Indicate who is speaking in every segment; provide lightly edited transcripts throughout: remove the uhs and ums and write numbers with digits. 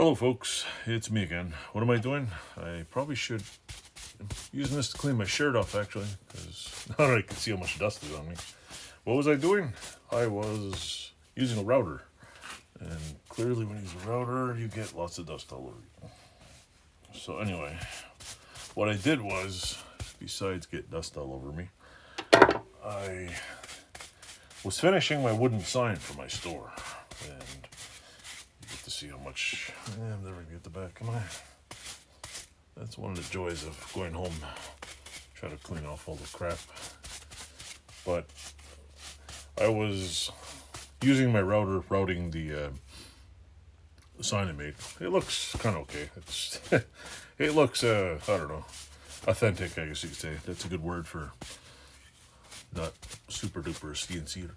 Speaker 1: Hello folks, it's me again. What am I doing? I probably should, I'm using this to clean my shirt off actually, because now that I can see how much dust is on me. What was I doing? I was using a router, and clearly when you use a router you get lots of dust all over you. So anyway, what I did was, besides get dust all over me, I was finishing my wooden sign for my store, and you get to see how much, I'm never gonna get the back, am I? That's one of the joys of going home, try to clean off all the crap. But I was using my router, routing the sign I made. It looks kind of okay. It looks, I don't know, authentic, I guess you could say. That's a good word for not super duper CNC.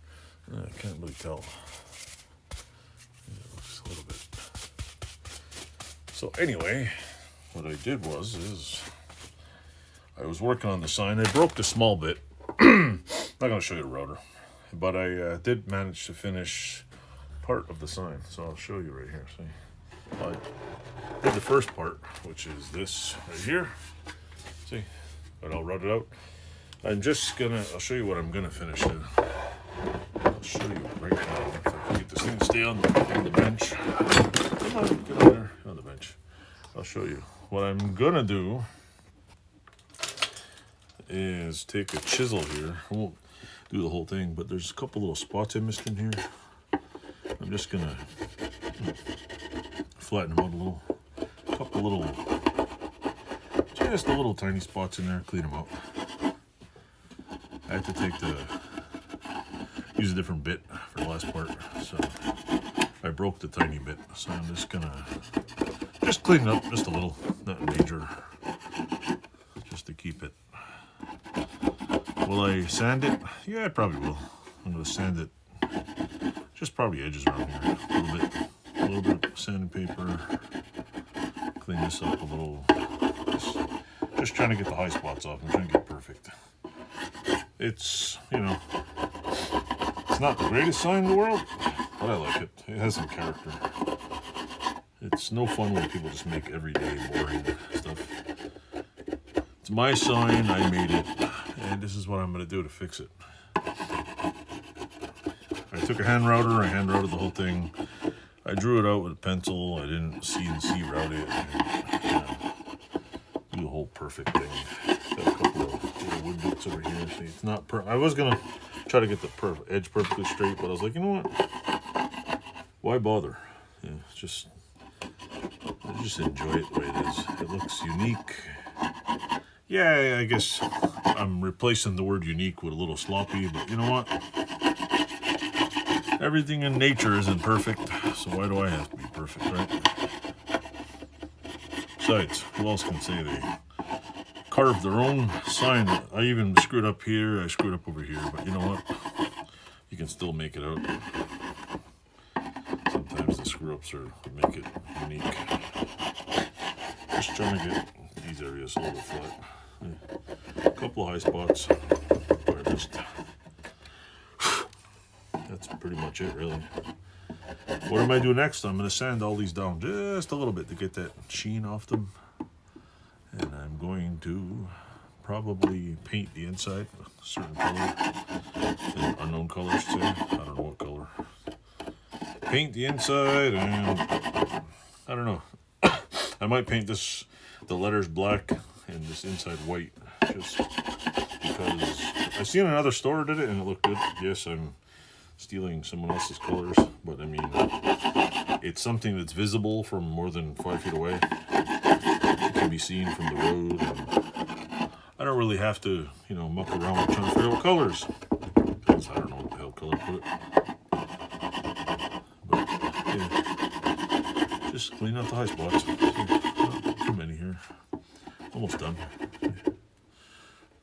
Speaker 1: I can't really tell. It looks a little bit. So anyway, what I did was I was working on the sign. I broke the small bit. I'm not going to show you the router, but I did manage to finish part of the sign. So I'll show you right here. See, I did the first part, which is this right here. See, but I'll route it out. I'll show you what I'm gonna finish then. I'll show you right now if I can get this thing to stay on the bench. Come on, get on there, get on the bench. I'll show you. What I'm gonna do is take a chisel here. I won't do the whole thing, but there's a couple little spots I missed in here. I'm just gonna flatten them out a little. Just a little tiny spots in there, clean them out. I had to use a different bit for the last part, so I broke the tiny bit. So I'm just gonna clean it up just a little, not major, just to keep it. Will I sand it? Yeah, I probably will. I'm gonna sand it, just probably edges around here, a little bit of sandpaper. Clean this up a little. Just trying to get the high spots off. I'm trying to get perfect. It's, it's not the greatest sign in the world, but I like it. It has some character. It's no fun when people just make everyday boring stuff. It's my sign, I made it, and this is what I'm going to do to fix it. I took a hand router, I hand routed the whole thing. I drew it out with a pencil. I didn't CNC route it. Do the whole perfect thing. Got a couple of little wood bits over here. See, it's not I was gonna try to get the edge perfectly straight, but I was like, you know what? Why bother? Yeah, I just enjoy it the way it is. It looks unique. Yeah, I guess I'm replacing the word unique with a little sloppy, but you know what? Everything in nature isn't perfect, so why do I have to be perfect, right? Besides, who else can say they carved their own sign? I even screwed up here, I screwed up over here, but you know what? You can still make it out. Sometimes the screw-ups make it unique. Just trying to get these areas a little flat. Yeah. A couple of high spots. That's pretty much it, really. What am I doing next? I'm going to sand all these down just a little bit to get that sheen off them. And I'm going to probably paint the inside a certain color. And unknown colors too. I don't know what color. Paint the inside and I don't know. I might paint the letters black and this inside white. Just because I seen another store did it and it looked good. Yes, I'm stealing someone else's colors, but I mean, it's something that's visible from more than 5 feet away. It can be seen from the road, and I don't really have to, muck around trying to figure out what colors, because I don't know what the hell color to put it. But yeah, just clean out the high spots. Not too many here. Almost done.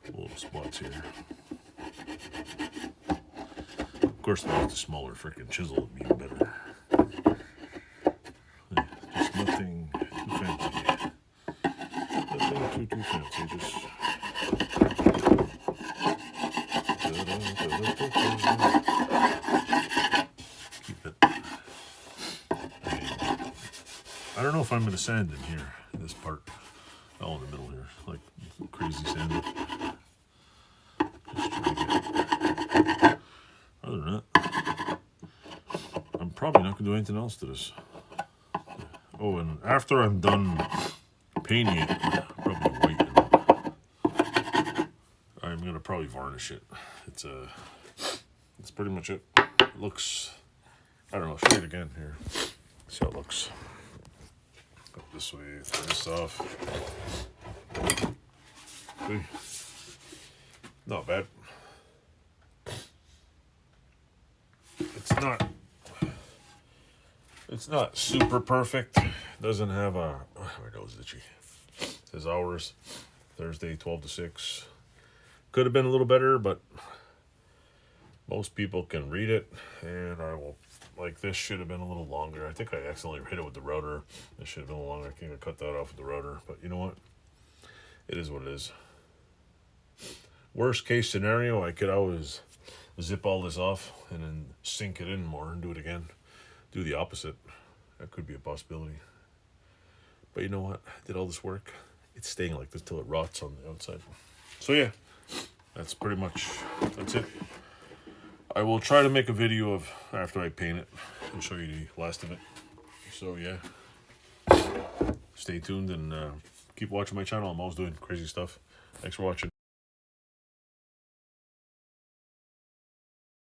Speaker 1: Little spots here. Of course, if I use the smaller freaking chisel, it'd be even better. Yeah, just nothing too fancy. Nothing too fancy. Just keep it. I don't know if I'm gonna sand in here, in this part. Oh, in the middle here, like crazy sand. Just trying to get. Other than that, I'm probably not gonna do anything else to this. Oh, and after I'm done painting it, probably white, I'm gonna probably varnish it. It's pretty much it. It looks, I don't know, show it again here. See how it looks. Go this way, throw this off. See? Not bad. It's not super perfect. Doesn't have a, oh, my nose is itchy. It says hours, Thursday 12 to 6. Could have been a little better, but most people can read it, and I will, like, this should have been a little longer. I think I accidentally hit it with the router. This should have been a little longer. I think I cut that off with the router, but you know what? It is what it is. Worst case scenario, I could always zip all this off and then sink it in more and do it again. Do the opposite. That could be a possibility. But you know what? I did all this work. It's staying like this till it rots on the outside. So yeah, that's pretty much, that's it. I will try to make a video of after I paint it and show you the last of it. So yeah, stay tuned and keep watching my channel. I'm always doing crazy stuff. Thanks for watching.